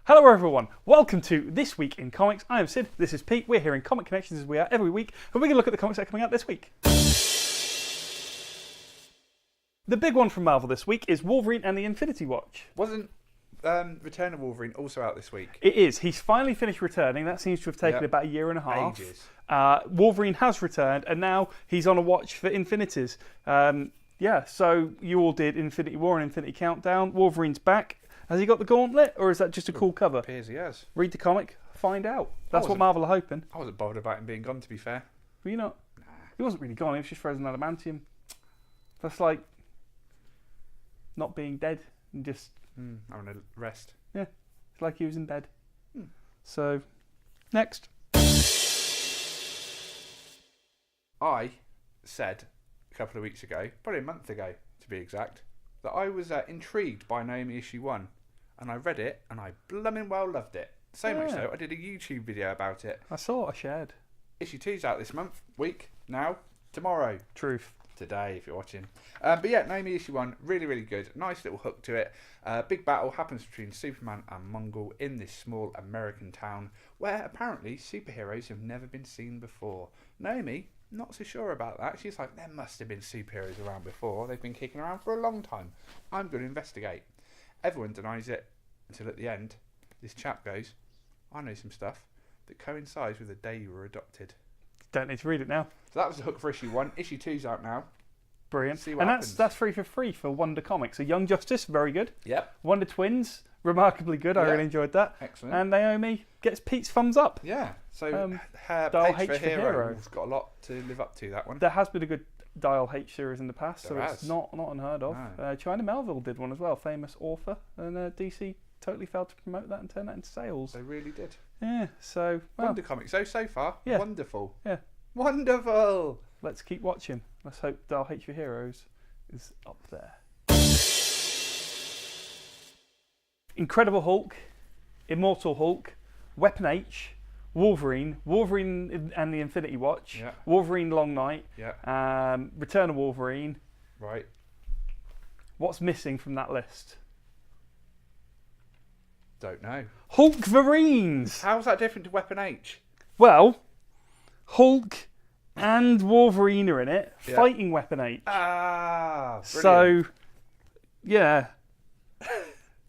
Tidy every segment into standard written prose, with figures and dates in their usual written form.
Hello everyone, welcome to This Week in Comics. I am Sid, this is Pete, we're here in Comic Connections as we are every week, and we're going to look at the comics that are coming out this week. The big one from Marvel this week is Wolverine and the Infinity Watch. Wasn't Return of Wolverine also out this week? It is, he's finally finished returning, that seems to have taken about a year and a half. Ages. Wolverine has returned, and now he's on a watch for Infinities. Yeah, so you all did Infinity War and Infinity Countdown, Wolverine's back. Has he got the gauntlet, or is that just a cool cover? Appears he has. Read the comic, find out. That's what Marvel are hoping. I wasn't bothered about him being gone, to be fair. Were you not? Nah. He wasn't really gone, he was just frozen adamantium. That's like not being dead and just... having a rest. Yeah, it's like he was in bed. So, next. I said a couple of weeks ago, probably a month ago to be exact, that I was intrigued by Naomi issue 1. And I read it, and I blooming well loved it. So much so, I did a YouTube video about it. I saw, I shared. Issue 2's out this month, week, now, tomorrow. Truth. Today, if you're watching. But yeah, Naomi issue 1, really, really good. Nice little hook to it. Big battle happens between Superman and Mongol in this small American town where apparently superheroes have never been seen before. Naomi, not so sure about that. She's like, there must have been superheroes around before. They've been kicking around for a long time. I'm going to investigate. Everyone denies it until at the end, this chap goes, I know some stuff that coincides with the day you were adopted. Don't need to read it now. So that was the hook for issue 1. Issue 2's out now. Brilliant. See what and happens. that's free for Wonder Comics. So Young Justice, very good. Yep. Wonder Twins, remarkably good. I really enjoyed that. Excellent. And Naomi gets Pete's thumbs up. Yeah. So her Dial Page H for Hero Hero. has got a lot to live up to, that one. There has been a good Dial H series in the past, so There it's has. not unheard of. No. China Melville did one as well, famous author, and DC totally failed to promote that and turn that into sales. They really did. Yeah, so well, Wonder Comics. So far, Yeah. wonderful. Yeah. Wonderful. Let's keep watching. Let's hope Dial H for Heroes is up there. Incredible Hulk, Immortal Hulk, Weapon H, Wolverine, Wolverine and the Infinity Watch, Yeah. Wolverine Long Night, Yeah. Return of Wolverine. Right. What's missing from that list? Don't know. Hulkverines! How's that different to Weapon H? Well, Hulk and Wolverine are in it, Yeah. fighting Weapon H. Ah, brilliant. So, yeah.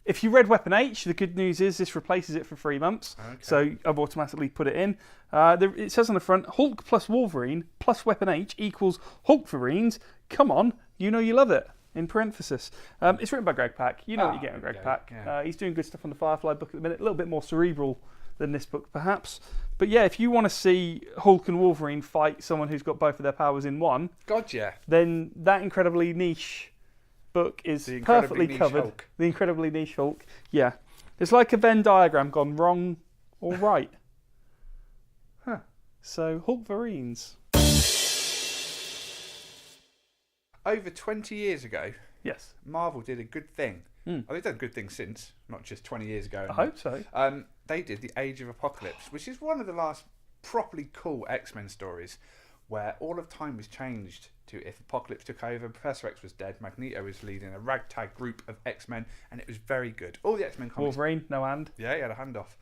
If you read Weapon H, the good news is this replaces it for 3 months. Okay. So I've automatically put it in. It says on the front, Hulk plus Wolverine plus Weapon H equals Hulkverines. Come on, you know you love it. In parenthesis. It's written by Greg Pak. You know what you get with Greg Pak. Yeah. He's doing good stuff on the Firefly book at the minute. A little bit more cerebral than this book, perhaps. But yeah, if you want to see Hulk and Wolverine fight someone who's got both of their powers in one, God, yeah. then that incredibly niche book is The Incredibly perfectly Niche covered. Hulk. The Incredibly Niche Hulk. Yeah. It's like a Venn diagram gone wrong or right. Huh. So, Hulkverines. Over 20 years ago, Yes. Marvel did a good thing. Well, they've done good things since, not just 20 years ago. I hope so. They did the Age of Apocalypse, which is one of the last properly cool X-Men stories where all of time was changed to if Apocalypse took over, Professor X was dead, Magneto was leading a ragtag group of X-Men, and it was very good. All the X-Men comics... Wolverine, no hand. Yeah, he had a handoff.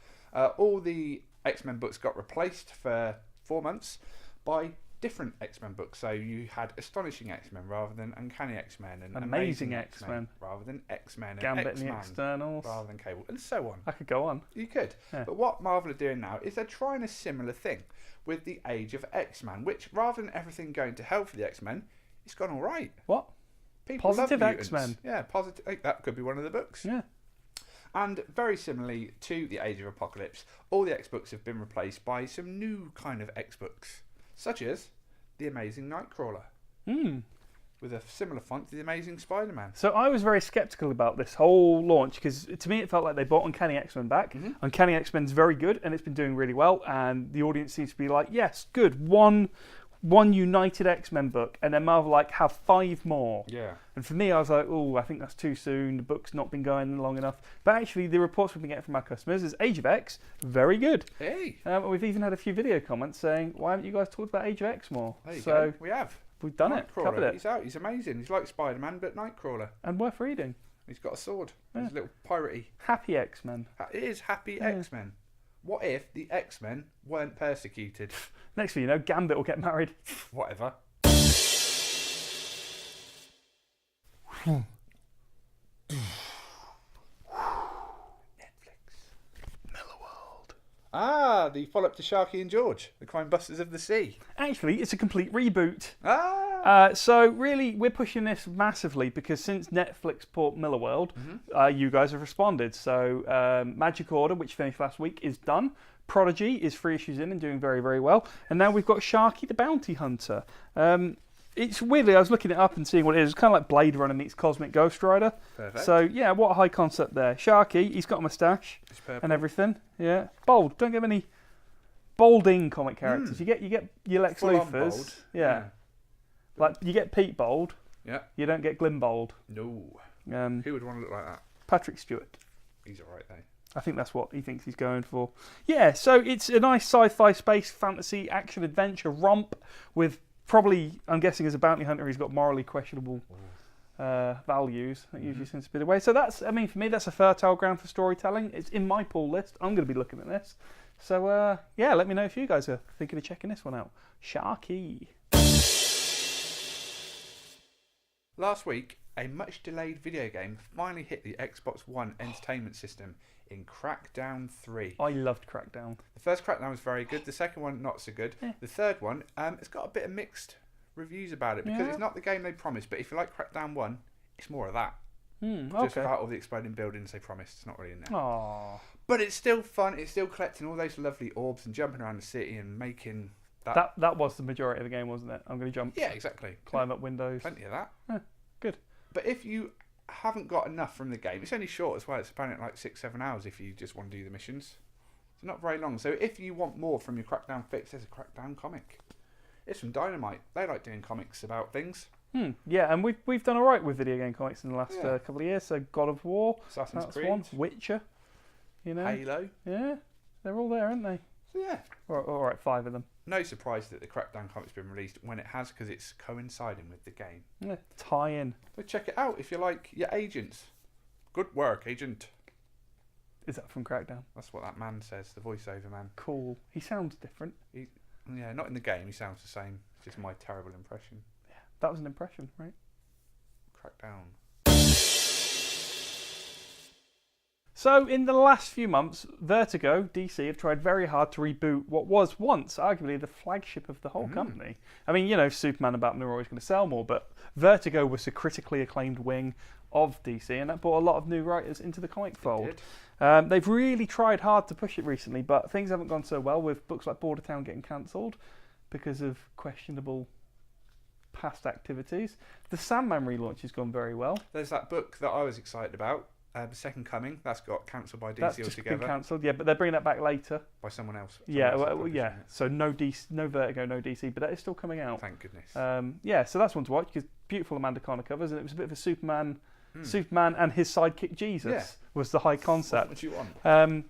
All the X-Men books got replaced for 4 months by different X-Men books. So you had Astonishing X-Men rather than Uncanny X-Men, and Amazing X-Men rather than X-Men, and Gambit and X-Man the Externals. rather than Cable, and so on. I could go on. You could. Yeah. But what Marvel are doing now is they're trying a similar thing with the Age of X-Men, which rather than everything going to hell for the X-Men, it's gone all right. What? People Positive love mutants. X-Men. Yeah, positive. That could be one of the books. Yeah. And very similarly to the Age of Apocalypse, all the X-books have been replaced by some new kind of X-books, such as The Amazing Nightcrawler, with a similar font to The Amazing Spider-Man. So I was very sceptical about this whole launch because to me it felt like they bought Uncanny X-Men back. Uncanny X-Men's very good and it's been doing really well, and the audience seems to be like, yes, good, one United X-Men book, and then Marvel like have 5 more. Yeah. And for me, I was like, oh, I think that's too soon. The book's not been going long enough. But actually, the reports we've been getting from our customers is Age of X, very good. Hey. We've even had a few video comments saying, why haven't you guys talked about Age of X more? There you So go. We have. we've done it, covered it. He's out. He's amazing. He's like Spider-Man, but Nightcrawler. And worth reading. He's got a sword. He's a little piratey. Happy X-Men. It is Happy X-Men. What if the X-Men weren't persecuted? Next thing you know, Gambit will get married. Whatever. Ah, the follow-up to Sharky and George, the Crime Busters of the Sea. Actually, it's a complete reboot. Ah! So really, we're pushing this massively because since Netflix bought Millarworld, you guys have responded. So Magic Order, which finished last week, is done. Prodigy is 3 issues in and doing very, very well. And now we've got Sharky the Bounty Hunter. It's weirdly, I was looking it up and seeing what it is. It's kind of like Blade Runner meets Cosmic Ghost Rider. Perfect. So yeah, what a high concept there. Sharky, he's got a moustache and everything. Yeah, bold. Don't give any bolding comic characters. You get your Lex Luthors. Bold. Yeah. Like you get Pete Bold. Yeah. You don't get Glim Bold. No. Who would want to look like that? Patrick Stewart. He's all right though. I think that's what he thinks he's going for. Yeah, so it's a nice sci-fi space fantasy action adventure romp with probably, I'm guessing as a bounty hunter, he's got morally questionable values. That usually seems to be the way. So that's, I mean, for me, that's a fertile ground for storytelling. It's in my pull list. I'm going to be looking at this. So yeah, let me know if you guys are thinking of checking this one out. Sharky. Last week, a much delayed video game finally hit the Xbox One entertainment system in Crackdown 3. I loved Crackdown. The first Crackdown was very good. The second one, not so good. Yeah. The third one, it's got a bit of mixed reviews about it because it's not the game they promised. But if you like Crackdown 1, it's more of that. Just Okay. without all the exploding buildings they promised. It's not really in there. Aww. But it's still fun. It's still collecting all those lovely orbs and jumping around the city and making that. That was the majority of the game, wasn't it? I'm going to jump. Yeah, exactly. Climb up windows. Plenty of that. Good. But if you haven't got enough from the game, it's only short as well. It's apparently like 6-7 hours if you just want to do the missions. It's not very long. So if you want more from your Crackdown fix, there's a Crackdown comic. It's from Dynamite. They like doing comics about things. Yeah, and we've done all right with video game comics in the last couple of years. So God of War, Assassin's that's Creed, one. Witcher, you know, Halo. yeah, they're all there, aren't they? So yeah, All right, 5 of them. no surprise that the Crackdown comic's been released when it has because it's coinciding with the game. Yeah, tie in. So check it out if you like your agents. Good work, agent. Is that from Crackdown? That's what that man says, the voiceover man. Cool. He sounds different. Yeah, not in the game. He sounds the same. It's just my terrible impression. Yeah, that was an impression, right? Crackdown. So, in the last few months, Vertigo, DC, have tried very hard to reboot what was once, arguably, the flagship of the whole company. I mean, you know, Superman and Batman are always going to sell more, but Vertigo was a critically acclaimed wing of DC, and that brought a lot of new writers into the comic fold. They've really tried hard to push it recently, but things haven't gone so well, with books like Border Town getting cancelled because of questionable past activities. The Sandman relaunch has gone very well. There's that book that I was excited about, The Second Coming. That's got cancelled by DC That's just altogether. been cancelled, yeah, but they're bringing that back later. By someone else. Yeah, Someone else well, yeah. So no DC, no Vertigo, no DC, but that is still coming out. Thank goodness. Yeah, so that's one to watch because beautiful Amanda Connor covers, and it was a bit of a Superman and his sidekick Jesus was the high concept. What would you want?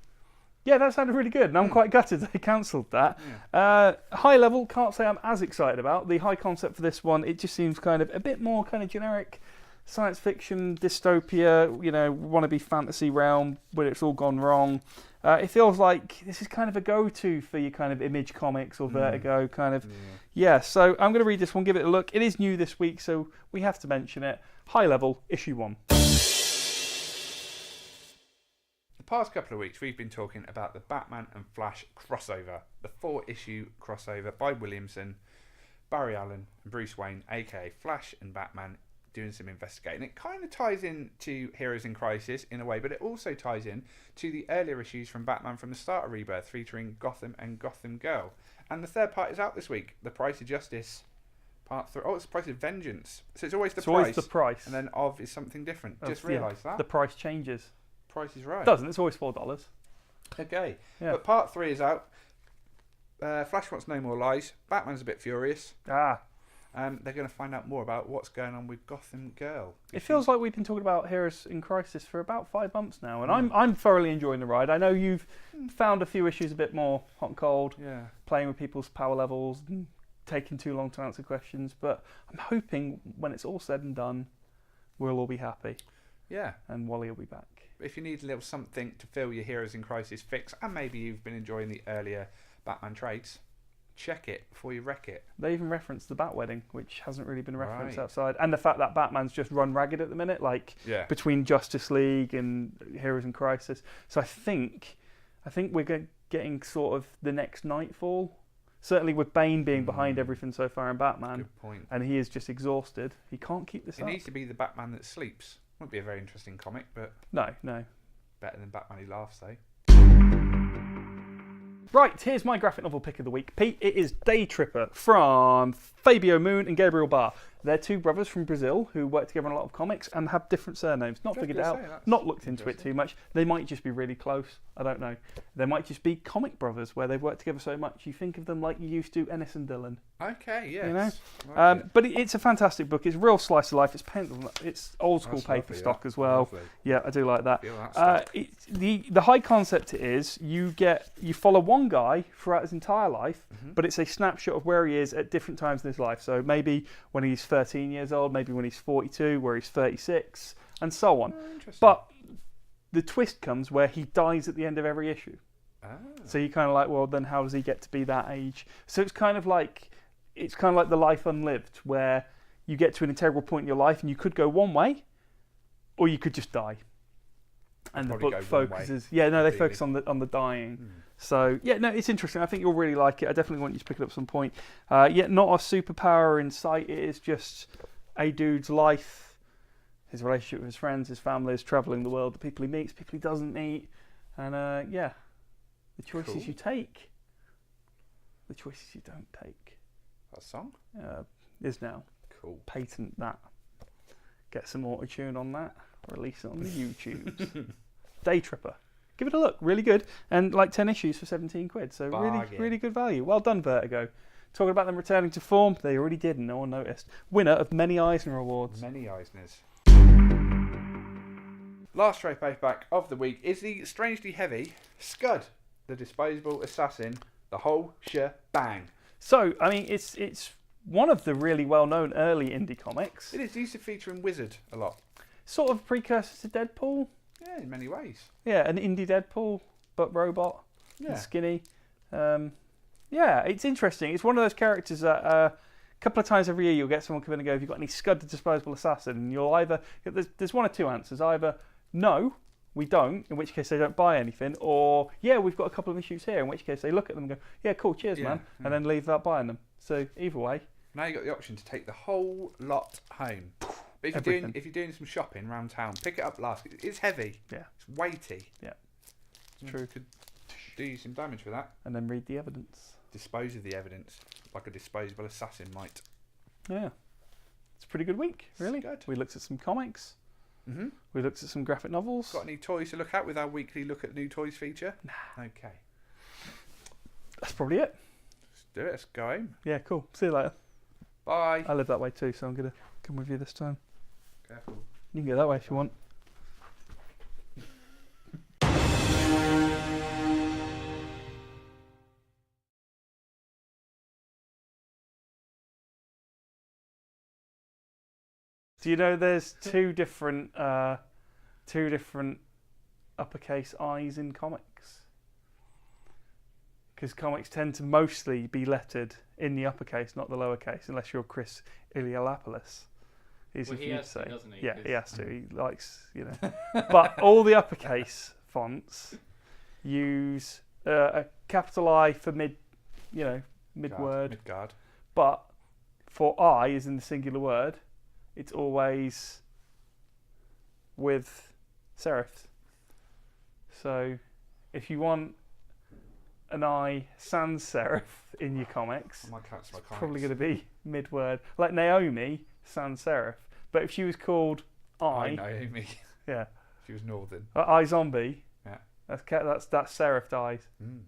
Yeah, that sounded really good, and I'm quite gutted they cancelled that. High level, can't say I'm as excited about the high concept for this one. It just seems kind of a bit more kind of generic science fiction dystopia, you know, wannabe fantasy realm where it's all gone wrong. It feels like this is kind of a go-to for your kind of Image Comics or Vertigo kind of. Yeah, so I'm going to read this one, give it a look. It is new this week, so we have to mention it. High level, issue 1. The past couple of weeks, we've been talking about the Batman and Flash crossover, the 4-issue crossover by Williamson, Barry Allen, and Bruce Wayne, aka Flash and Batman, doing some investigating. It kind of ties in to Heroes in Crisis in a way, but it also ties in to the earlier issues from Batman from the start of Rebirth, featuring Gotham and Gotham Girl. And the third part is out this week, The Price of Justice, Part 3. Oh, it's The Price of Vengeance. So it's always the price. Always the price. And then of is something different. Just realised that. The price changes. Price is right. It doesn't, it's always $4. Okay. Yeah. But Part 3 is out. Flash wants no more lies. Batman's a bit furious. They're going to find out more about what's going on with Gotham Girl. It feels like we've been talking about Heroes in Crisis for about 5 months now, and I'm thoroughly enjoying the ride. I know you've found a few issues a bit more hot and cold, playing with people's power levels, and taking too long to answer questions, but I'm hoping when it's all said and done, we'll all be happy. Yeah. and Wally will be back. If you need a little something to fill your Heroes in Crisis fix, and maybe you've been enjoying the earlier Batman trades, check it before you wreck it. They even referenced the Bat Wedding, which hasn't really been referenced Right. outside, and the fact that Batman's just run ragged at the minute, like between Justice League and Heroes in Crisis. So I think we're getting sort of the next Nightfall. Certainly with Bane being behind everything so far in Batman, Good point. and he is just exhausted. He can't keep this It up. needs to be the Batman that sleeps. Wouldn't be a very interesting comic, but No. better than Batman who laughs, though. Right, here's my graphic novel pick of the week. Pete, it is Day Tripper from Fabio Moon and Gabriel Barr. They're two brothers from Brazil who work together on a lot of comics and have different surnames. Not figured it out, not looked into it too much. They might just be really close. I don't know. They might just be comic brothers where they've worked together so much. You think of them like you used to Ennis and Dillon. Okay, yes. You know? But it's a fantastic book. It's real slice of life. It's old school That's paper lovely, stock as well. Lovely. Yeah, I do like that. Feel that stuff. The high concept is you follow one guy throughout his entire life, but it's a snapshot of where he is at different times in his life. So maybe when he's 13 years old, maybe when he's 42, where he's 36, and so on. But the twist comes where he dies at the end of every issue. So you're kind of like, well, then how does he get to be that age? So it's kind of like the life unlived, where you get to an integral point in your life, and you could go one way, or you could just die. And the book focuses, they focus on the dying. So it's interesting. I think you'll really like it. I definitely want you to pick it up at some point. Not a superpower in sight. It is just a dude's life, his relationship with his friends, his family, his travelling the world, the people he meets, people he doesn't meet, and the choices you take, the choices you don't take. That song is now cool. Patent that. Get some auto-tune on that. Release it on the YouTube. Day Tripper. Give it a look. Really good. And like 10 issues for 17 quid. So really, really good value. Well done, Vertigo. Talking about them returning to form, they already did and no one noticed. Winner of many Eisner Awards. Many Eisners. Last trade paperback of the week is the strangely heavy Scud, the Disposable Assassin, the whole shebang. So, I mean, it's one of the really well-known early indie comics. It is. It used to feature in Wizard a lot. Sort of precursor to Deadpool. Yeah, in many ways. Yeah, an indie Deadpool, but robot and skinny. It's interesting. It's one of those characters that a couple of times every year you'll get someone come in and go, have you got any Scud the Disposable Assassin? And you'll either, there's one or two answers. Either, no, we don't, in which case they don't buy anything, or, yeah, we've got a couple of issues here, in which case they look at them and go, yeah, cool, cheers, man, and then leave without buying them. So either way. Now you've got the option to take the whole lot home. But if you're doing some shopping around town, pick it up last. It's heavy. Yeah. It's weighty. Yeah. It's true. Could do you some damage with that. And then read the evidence. Dispose of the evidence like a disposable assassin might. Yeah. It's a pretty good week, really. Good. We looked at some comics. Mm-hmm. We looked at some graphic novels. Got any toys to look at with our weekly look at new toys feature? Nah. Okay. That's probably it. Let's do it. Let's go home. Yeah, cool. See you later. Bye. I live that way too, so I'm going to come with you this time. Careful. You can go that way if you want. Do you know there's two different uppercase I's in comics? Because comics tend to mostly be lettered in the uppercase, not the lowercase, unless you're Chris Iliolopoulos. Easy for you to say. Doesn't he? Yeah, he has to. He likes, But all the uppercase fonts use a capital I for mid word. Mid-guard. But for I, as in the singular word, it's always with serifs. So if you want an I sans serif in your comics, it's probably going to be mid-word. Like Naomi sans serif. But if she was called Naomi. Yeah. She was northern. I Zombie. Yeah. That's serifed I's. Mm.